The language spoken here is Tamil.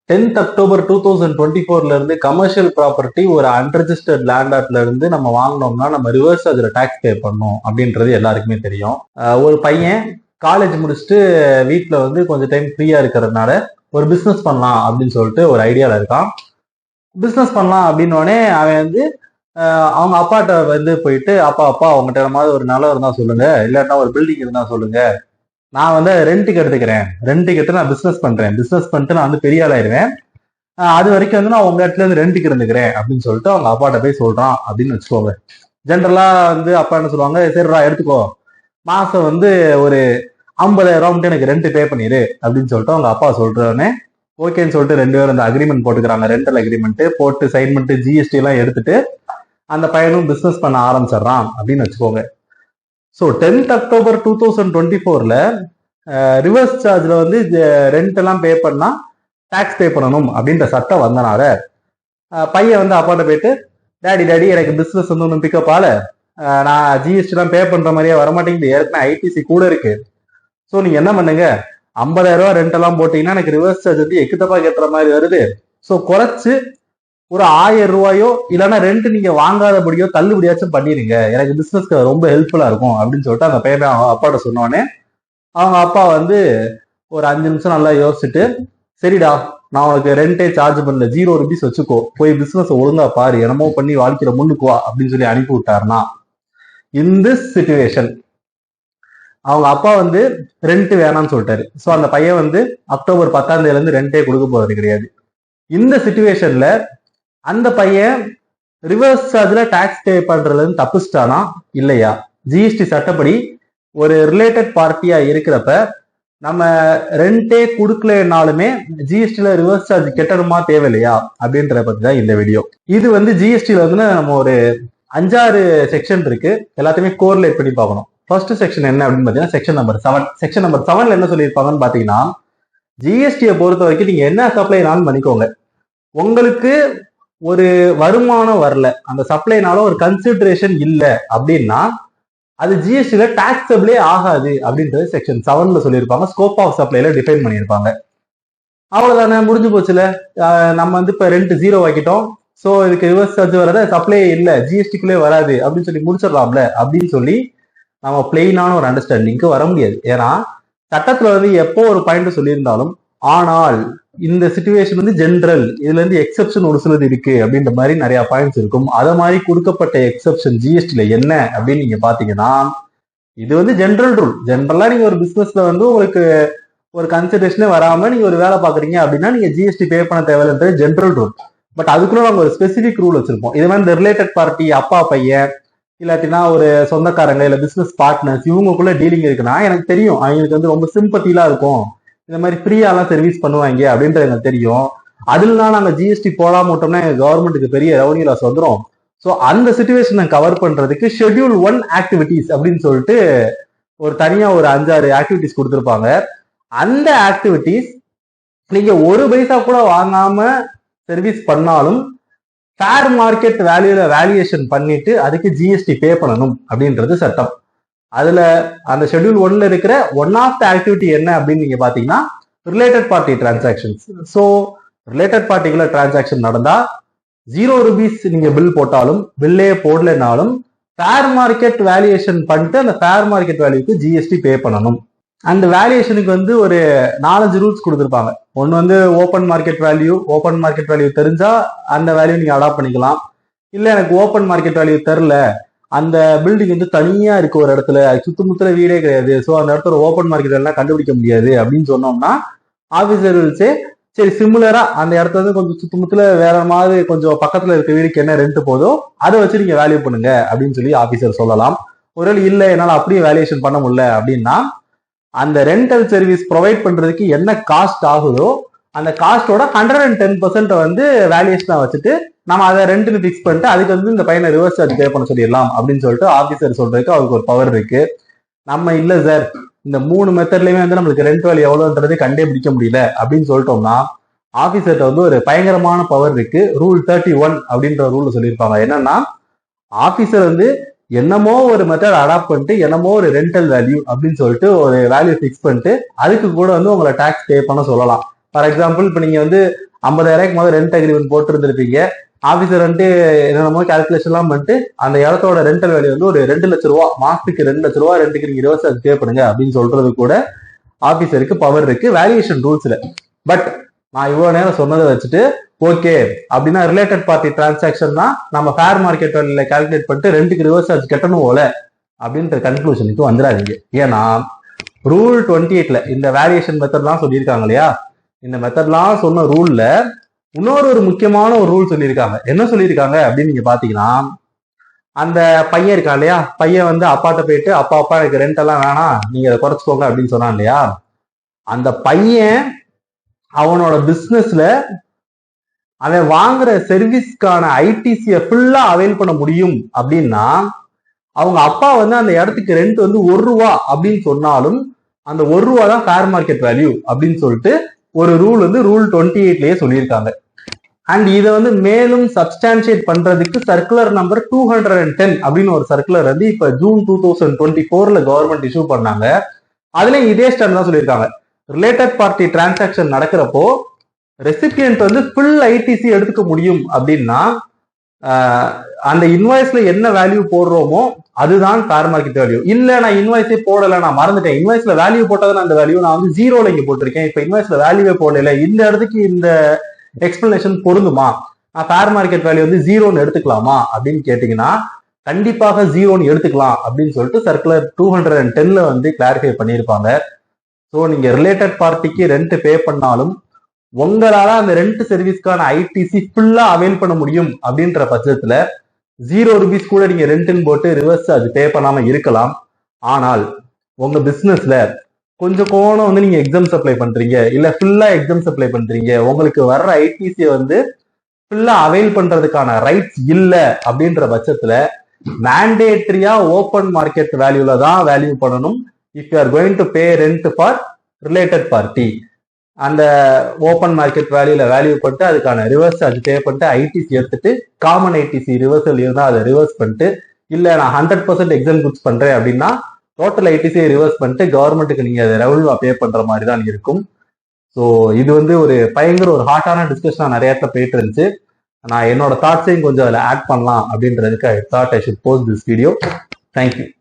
October 10, 2024 இருந்து கமர்ஷியல் ப்ராப்பர்ட்டி ஒரு அன்ரெஜிஸ்டர்ட் லேண்ட் இருந்து நம்ம வாங்கினோம்னா நம்ம ரிவர்ஸ் அதுல டாக்ஸ் பே பண்ணோம் அப்படின்றது எல்லாருக்குமே தெரியும். ஒரு பையன் காலேஜ் முடிச்சுட்டு வீட்டில் வந்து கொஞ்சம் டைம் ஃப்ரீயா இருக்கிறதுனால ஒரு பிஸ்னஸ் பண்ணலாம் அப்படின்னு சொல்லிட்டு ஒரு ஐடியாவில் இருக்கான். பிஸ்னஸ் பண்ணலாம் அப்படின்னோடனே அவன் வந்து அவங்க அப்பாட்ட வந்து போயிட்டு அப்பா அவங்ககிட்ட மாதிரி ஒரு நிலம் இருந்தா சொல்லுங்க, இல்லாட்டா ஒரு பில்டிங் இருந்தா சொல்லுங்க, நான் வந்து ரெண்ட்டுக்கு எடுத்துக்கிறேன், ரெண்ட்டுக்கு எடுத்து நான் பிசினஸ் பண்றேன், பிசினஸ் பண்ணிட்டு நான் வந்து பெரிய ஆளாயிருவேன், அது வரைக்கும் வந்து நான் உங்க இடத்துல இருந்து ரெண்ட்டுக்கு இருந்துக்கிறேன் அப்படின்னு சொல்லிட்டு அவங்க அப்பாட்ட போய் சொல்றான் அப்படின்னு வச்சுக்கோங்க. ஜென்ரலா வந்து அப்பா என்ன சொல்லுவாங்க, சரிடா எடுத்துக்கோ, மாசம் வந்து ஒரு 50,000 எனக்கு ரெண்ட் பே பண்ணிடு அப்படின்னு சொல்லிட்டு அவங்க அப்பா சொல்றோன்னே ஓகேன்னு சொல்லிட்டு 2 பேரும் அந்த அக்ரிமெண்ட் போட்டுக்கிறாங்க. ரெண்டல் அக்ரிமெண்ட் போட்டு சைன் பண்ணிட்டு ஜிஎஸ்டி எல்லாம் எடுத்துட்டு அந்த பையனும் பிசினஸ் பண்ண ஆரம்பிச்சிடறான் அப்படின்னு வச்சுக்கோங்க. ஸோ October 10, 2024 ரிவர்ஸ் சார்ஜ்ல வந்து ரெண்ட் எல்லாம் பே பண்ணா டாக்ஸ் பே பண்ணணும் அப்படின்ற சட்டம் வந்தனால பையன் வந்து அப்பாட்ட போயிட்டு டாடி எனக்கு பிசினஸ் வந்து ஒன்றும் பிக்கப் ஆல, நான் ஜிஎஸ்டி எல்லாம் பே பண்ற மாதிரியே வரமாட்டேங்குது, ஏற்கனவே ஐடிசி கூட இருக்கு, ஸோ நீங்க என்ன பண்ணுங்க, 50,000 ரெண்ட் எல்லாம் போட்டீங்கன்னா எனக்கு ரிவர்ஸ் சார்ஜ் வந்து எக்குத்தப்பா கட்டுற மாதிரி வருது, ஸோ குறைச்சு ஒரு 1000 ரூபாயோ இல்லைன்னா ரெண்ட் நீங்க வாங்காதபடியோ தள்ளுபடியாச்சும் பண்ணிடுங்க, எனக்கு பிசினஸ்க்கு ரொம்ப ஹெல்ப்ஃபுல்லா இருக்கும் அப்படின்னு சொல்லிட்டு அந்த பையன் அவங்க அப்பாட்ட சொன்னோடனே அவங்க அப்பா வந்து ஒரு 5 நிமிஷம் நல்லா யோசிச்சுட்டு, சரிடா நான் உனக்கு ரெண்டே சார்ஜ் பண்ணல, 0 rupees வச்சுக்கோ, போய் பிசினஸ் ஒழுங்கா பாரு, என்னமோ பண்ணி வாழ்க்கையில முன்னுக்குவா அப்படின்னு சொல்லி அனுப்பி விட்டாருன்னா, இந்த சிச்சுவேஷன் அவங்க அப்பா வந்து ரெண்ட் வேணாம்னு சொல்லிட்டாரு. ஸோ அந்த பையன் வந்து October 10 இருந்து ரெண்டே கொடுக்க போறது கிடையாது. இந்த சிச்சுவேஷன்ல அந்த பையன் ரிவர்ஸ் சார்ஜ்ல டாக்ஸ் பே பண்றதுல இருந்து தப்பிச்சிட்டானா இல்லையா? ஜிஎஸ்டி சட்டப்படி ஒரு ரிலேட்டட் பார்ட்டியா இருக்கிறப்ப நம்ம ரெண்டே கொடுக்கலனாலுமே ஜிஎஸ்டில ரிவர்ஸ் சார்ஜ் கட்டணுமா தேவையில்லையா அப்படின்றத பத்தி தான் இந்த வீடியோ. இது வந்து ஜிஎஸ்டில வந்து நம்ம ஒரு 5-6 செக்ஷன் இருக்கு, எல்லாத்தையுமே கோரிலேட் பண்ணி பார்க்கணும். ஃபர்ஸ்ட் செக்ஷன் என்ன அப்படின்னு பாத்தீங்கன்னா செக்ஷன் நம்பர் 7. செக்ஷன் நம்பர் 7ல என்ன சொல்லியிருப்பாங்கன்னு பாத்தீங்கன்னா, ஜிஎஸ்டியை பொறுத்த வரைக்கும் நீங்க என்ன சப்ளைனாலும் பண்ணிக்கோங்க, உங்களுக்கு ஒரு வருமானம் வரல, அந்த சப்ளைனால ஒரு கன்சிடரேஷன் இல்லை அப்படின்னா அது ஜிஎஸ்டில டாக்ஸபிளே ஆகாது அப்படின்றது செக்ஷன் 7ல சொல்லியிருப்பாங்க. ஸ்கோப் ஆஃப் சப்ளைல டிஃபைன் பண்ணியிருப்பாங்க. அவ்வளவுதானே, முடிஞ்சு போச்சுல. நம்ம வந்து இப்ப ரெண்ட் 0 ஆக்கிட்டோம், ஸோ இதுக்கு ரிவர்ஸ் சார்ஜ் வராது, சப்ளை இல்லை, ஜிஎஸ்டிக்குள்ளே வராது அப்படின்னு சொல்லி முடிச்சிடலாம்ல அப்படின்னு சொல்லி நம்ம பிளெயினான ஒரு அண்டர்ஸ்டாண்டிங்க்கு வர முடியாது. ஏன்னா சட்டத்துல வந்து எப்போ ஒரு பாயிண்ட் சொல்லியிருந்தாலும் ஆனால் இந்த சிச்சுவேஷன் வந்து ஜென்ரல், இதுல இருந்து எக்ஸப்ஷன் ஒரு சிலது இருக்கு அப்படின்ற மாதிரி நிறைய பாயிண்ட்ஸ் இருக்கும். அத மாதிரி கொடுக்கப்பட்ட எக்ஸப்ஷன் ஜிஎஸ்டில என்ன அப்படின்னு நீங்க பாத்தீங்கன்னா, இது வந்து ஜென்ரல் ரூல். ஜென்ரலா நீங்க ஒரு பிசினஸ்ல வந்து உங்களுக்கு ஒரு கன்சிடரேஷனே வராம நீங்க ஒரு வேலை பாக்குறீங்க அப்படின்னா நீங்க ஜிஎஸ்டி பே பண்ண தேவையில்லைன்றது ஜென்ரல் ரூல். பட் அதுக்குள்ள நாங்க ஒரு ஸ்பெசிபிக் ரூல் வச்சிருப்போம். இது மாதிரி இந்த ரிலேட்டட் பார்ட்டி அப்பா பையன் இல்லாட்டினா ஒரு சொந்தக்காரங்க இல்ல பிசினஸ் பார்ட்னர்ஸ் இவங்களுக்குள்ள டீலிங் இருக்குன்னா எனக்கு தெரியும் அவங்களுக்கு வந்து ரொம்ப சிம்பத்திலாம் இருக்கும், இந்த மாதிரி ஃப்ரீயாலாம் சர்வீஸ் பண்ணுவாங்க அப்படின்றது எனக்கு தெரியும். அதுலாம் நாங்க ஜிஎஸ்டி போடாம விட்டோம்னா எங்க கவர்மெண்ட்டுக்கு பெரிய ரெவன்யூ லாஸ் வந்துடும். ஸோ அந்த சிச்சுவேஷனை கவர் பண்றதுக்கு ஷெட்யூல் 1 ஆக்டிவிட்டிஸ் அப்படின்னு சொல்லிட்டு ஒரு தனியா ஒரு 5-6 ஆக்டிவிட்டிஸ் கொடுத்துருப்பாங்க. அந்த ஆக்டிவிட்டிஸ் நீங்க ஒரு பைசா கூட வாங்காம சர்வீஸ் பண்ணாலும் ஃபேர் மார்க்கெட் வேல்யூல வேல்யூவேஷன் பண்ணிட்டு அதுக்கு ஜிஎஸ்டி பே பண்ணணும் அப்படின்றது சட்டம். அதுல அந்த ஷெட்யூல் 1ல இருக்கிற ஒன் ஆஃப் த ஆக்டிவிட்டி என்ன அப்படின்னு நீங்க பாத்தீங்கன்னா related party transactions. So related பார்ட்டிக்குள்ள டிரான்சாக்ஷன் நடந்தா 0 rupees நீங்க பில் போட்டாலும் பில்லே போடலனாலும் ஃபேர் மார்க்கெட் வேல்யூவேஷன் பண்ணிட்டு அந்த ஃபேர் மார்க்கெட் வேல்யூக்கு ஜிஎஸ்டி பே பண்ணணும். அந்த வேல்யூவேஷனுக்கு வந்து ஒரு 4-5 ரூல்ஸ் கொடுத்துருப்பாங்க. ஒன்று வந்து ஓப்பன் மார்க்கெட் வேல்யூ தெரிஞ்சா அந்த வேல்யூ நீங்க அடாப்ட் பண்ணிக்கலாம். இல்லை எனக்கு ஓப்பன் மார்க்கெட் வேல்யூ தெரில, அந்த பில்டிங் வந்து தனியா இருக்கு ஒரு இடத்துல, சுத்தமுத்துல வீடே கிடையாது, ஸோ அந்த இடத்துல ஓப்பன் மார்க்கெட் எல்லாம் கண்டுபிடிக்க முடியாது அப்படின்னு சொன்னோம்னா ஆபீசர் சரி சிமிலரா அந்த இடத்துல வந்து கொஞ்சம் சுத்தமுத்துல வேற மாதிரி கொஞ்சம் பக்கத்துல இருக்க வீடுக்கு என்ன ரெண்ட் போதோ அதை வச்சு நீங்க வேல்யூ பண்ணுங்க அப்படின்னு சொல்லி ஆபீசர் சொல்லலாம். ஒருவேளை இல்லை என்னால அப்படியே வேல்யூஷன் பண்ண முடியல அப்படின்னா அந்த ரெண்டல் சர்வீஸ் ப்ரொவைட் பண்றதுக்கு என்ன காஸ்ட் ஆகுதோ அந்த காஸ்டோட 110% வந்து வேல்யூஷனா வச்சுட்டு நம்ம அதை ரெண்ட்னு பிக்ஸ் பண்ணிட்டு அதுக்கு வந்து இந்த பையனை ரிவர்ஸ் சார்ஜ் பே பண்ண சொல்லிடலாம் அப்படின்னு சொல்லிட்டு ஆபீசர் சொல்றதுக்கு அவருக்கு ஒரு பவர் இருக்கு. நம்ம இல்ல சார் இந்த 3 மெத்தட்லயுமே வந்து நம்மளுக்கு ரெண்ட் வேல்யூ எவ்வளவுன்றது கண்டே பிடிக்க முடியல அப்படின்னு சொல்லிட்டோம்னா ஆபீசர்கிட்ட வந்து ஒரு பயங்கரமான பவர் இருக்கு. ரூல் 31 அப்படின்ற ரூல்ல சொல்லியிருப்பாங்க. என்னன்னா ஆபீசர் வந்து என்னமோ ஒரு மெத்தட் அடாப்ட் பண்ணிட்டு என்னமோ ஒரு ரெண்டல் வேல்யூ அப்படின்னு சொல்லிட்டு ஒரு வேல்யூ பிக்ஸ் பண்ணிட்டு அதுக்கு கூட வந்து உங்களை டாக்ஸ் பே பண்ண சொல்லலாம். ஃபார் எக்ஸாம்பிள் இப்ப நீங்க வந்து 50,000 முதல் ரெண்ட் அக்ரிமெண்ட் போட்டு இருந்திருப்பீங்க. ஆபீசர் வந்துட்டு என்னென்னமோ கால்குலேஷன் எல்லாம் பண்ணிட்டு அந்த இடத்தோட ரெண்டல் வேல்யூ வந்து ஒரு 2 லட்சம் ரூபா, மாசத்துக்கு 2 லட்சம் ரூபா ரெண்டுக்கு நீங்க ரிவர்ஸ் பே பண்ணுங்க அப்படின்னு சொல்றது கூட ஆபீசருக்கு பவர் இருக்கு வேல்யூவேஷன் ரூல்ஸ்ல. பட் நான் இவ்வளவு நேரம் சொன்னதை வச்சுட்டு ஓகே அப்படின்னா ரிலேட்டட் பார்ட்டி டிரான்சாக்ஷன் தான் நம்ம ஃபேர் மார்க்கெட் வேல்யூல கால்குலேட் பண்ணிட்டு ரெண்டுக்கு ரிவர்ஸ் சார்ஜ் கட்டணும் போல அப்படின்ற கன்க்ளூஷனுக்கு வந்துடாதீங்க. ஏன்னா ரூல் 28ல இந்த வேரியேஷன் மெத்தட்லாம் சொல்லியிருக்காங்க இல்லையா, இந்த மெத்தட்லாம் சொன்ன ரூல்ல இன்னொரு முக்கியமான ஒரு ரூல் சொல்லியிருக்காங்க. என்ன சொல்லியிருக்காங்க அப்படின்னு நீங்க பாத்தீங்கன்னா, அந்த பையன் இருக்கான் இல்லையா, பையன் வந்து அப்பாட்ட போயிட்டு அப்பா எனக்கு ரெண்ட் எல்லாம் வேணாம், நீங்க அதை குறைச்சிக்கோங்க அப்படின்னு சொன்னான் இல்லையா, அந்த பையன் அவனோட பிசினஸ்ல அவன் வாங்குற சர்வீஸ்க்கான ஐடிசியை ஃபுல்லா அவைல் பண்ண முடியும் அப்படின்னா, அவங்க அப்பா வந்து அந்த இடத்துக்கு ரெண்ட் வந்து ₹1 அப்படின்னு சொன்னாலும் அந்த ₹1 தான் ஃபேர் மார்க்கெட் வேல்யூ அப்படின்னு சொல்லிட்டு ஒரு ரூல் வந்து ரூல் 28லயே சொல்லியிருக்காங்க. அண்ட் இதை வந்து மேலும் சப்ஸ்டான்சியேட் பண்றதுக்கு சர்க்குலர் நம்பர் 210 அப்படின்னு ஒரு சர்க்குலர் வந்து இப்ப ஜூன் 2024ல கவர்மெண்ட் இஷ்யூ பண்ணாங்க. அதுல இதே ஸ்டாண்ட் தான் சொல்லியிருக்காங்க. ரிலேட்டட் பார்ட்டி டிரான்சாக்சன் நடக்கிறப்போ ரெசிபியன்ட் வந்து ஃபுல் ஐடிசி எடுத்துக்க முடியும் அப்படின்னா அந்த இன்வாய்ஸ்ல என்ன வேல்யூ போடுறோமோ அதுதான் ஃபேர் மார்க்கெட் வேல்யூ. இல்ல நான் இன்வாய்ஸே போடல, நான் மறந்துட்டேன், இன்வாய்ஸ்ல வேல்யூ போட்டதான் அந்த வேல்யூ, நான் வந்து 0ல இங்க போட்டிருக்கேன், இப்ப இன்வாய்ஸ்ல வேல்யூவே போடல, இந்த இடத்துக்கு இந்த எக்ஸ்பிளனேஷன் பொருந்துமா, நான் ஃபேர் மார்க்கெட் வேல்யூ வந்து 0ன்னு எடுத்துக்கலாமா அப்படின்னு கேட்டீங்கன்னா கண்டிப்பாக 0ன்னு எடுத்துக்கலாம் அப்படின்னு சொல்லிட்டு சர்க்குலர் 210ல வந்து கிளாரிஃபை பண்ணியிருப்பாங்க. ஸோ நீங்க ரிலேட்டட் பார்ட்டிக்கு ரெண்ட் பே பண்ணாலும் உங்களால அந்த ரெண்ட் சர்வீஸ்க்கான ஐடிசி ஃபுல்லா அவைல் பண்ண முடியும் அப்படின்ற பட்சத்துல ₹0 கூட நீங்க ரெண்ட்னு போட்டு ரிவர்ஸ் அது பே பண்ணாம இருக்கலாம். ஆனால் உங்க பிசினஸ்ல கொஞ்சம் கோணம் வந்து நீங்க எக்ஸாம் சப்ளை பண்றீங்க, இல்ல ஃபுல்லா எக்ஸாம் சப்ளை பண்றீங்க, உங்களுக்கு வர்ற ஐடிசியை வந்து ஃபுல்லா அவைல் பண்றதுக்கான ரைட்ஸ் இல்ல அப்படின்ற பட்சத்துல மேண்டேட்டரியா ஓப்பன் மார்க்கெட் வேல்யூல தான் வேல்யூ பண்ணணும். If you are going to pay rent for related party, அந்த ஓப்பன் மார்க்கெட் வேல்யூல வேல்யூ பண்ணிட்டு அதுக்கான ரிவர்ஸ் சார்ஜ் பே பண்ணிட்டு ஐடிசி எடுத்துட்டு காமன் ஐடிசி ரிவர்சல் இருந்தா அதை ரிவர்ஸ் பண்ணிட்டு, இல்ல நான் 100% எக்ஸாம் குட்ஸ் பண்றேன் அப்படின்னா டோட்டல் ஐடிசியை ரிவர்ஸ் பண்ணிட்டு கவர்மெண்ட்டுக்கு நீங்க அதை ரெவன்யூ பே பண்ற மாதிரி தான் இருக்கும். ஸோ இது வந்து ஒரு பயங்கர ஒரு ஹாட்டான டிஸ்கஷனா நிறைய இடத்துல போயிட்டு இருந்துச்சு. நான் என்னோட தாட்ஸையும் கொஞ்சம் அதில் ஆட் பண்ணலாம் அப்படின்றதுக்கு I thought I should post this video. Thank you.